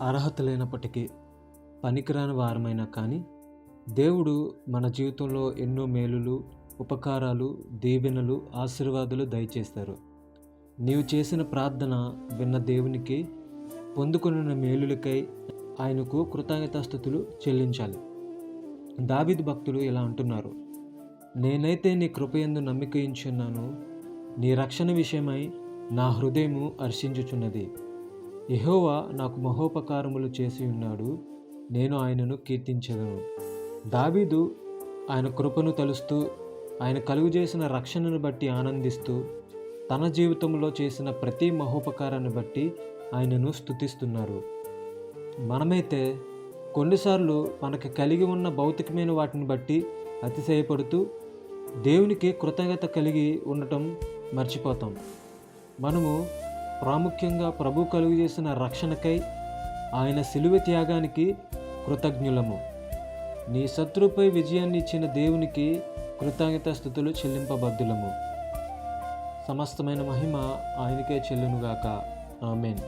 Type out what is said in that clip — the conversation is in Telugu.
అర్హత లేనప్పటికీ, పనికిరాని వారమైనా కానీ దేవుడు మన జీవితంలో ఎన్నో మేలులు, ఉపకారాలు, దీవెనలు, ఆశీర్వాదాలు దయచేస్తారు. నీవు చేసిన ప్రార్థన విన్న దేవునికి పొందుకొనిన మేలులకై ఆయనకు కృతజ్ఞతాస్తుతులు చెల్లించాలి. దావీదు భక్తుడు ఇలా అంటున్నారు: నేనైతే నీ కృపయందు నమ్మిక ఉంచున్నాను, నీ రక్షణ విషయమై నా హృదయము హర్షించుచున్నది. యెహోవా నాకు మహోపకారములు చేసి ఉన్నాడు, నేను ఆయనను కీర్తించెదను. దావీదు ఆయన కృపను తలుస్తూ, ఆయన కలుగజేసిన రక్షణను బట్టి ఆనందిస్తూ, తన జీవితంలో చేసిన ప్రతి మహోపకారాన్ని బట్టి ఆయనను స్తుతిస్తున్నారు. మనమైతే కొన్నిసార్లు మనకి కలిగి ఉన్న భౌతికమైన వాటిని బట్టి అతిశయపడుతూ దేవునికి కృతజ్ఞత కలిగి ఉండటం మర్చిపోతాం. మనము ప్రాముఖ్యంగా ప్రభు కలుగు చేసిన రక్షణకై, ఆయన శిలువ త్యాగానికి కృతజ్ఞులము. నీ శత్రుపై విజయాన్ని ఇచ్చిన దేవునికి కృతజ్ఞతాస్తుతులు చెల్లింపబద్దులము. సమస్తమైన మహిమ ఆయనకే చెల్లునుగాక. ఆమేన్.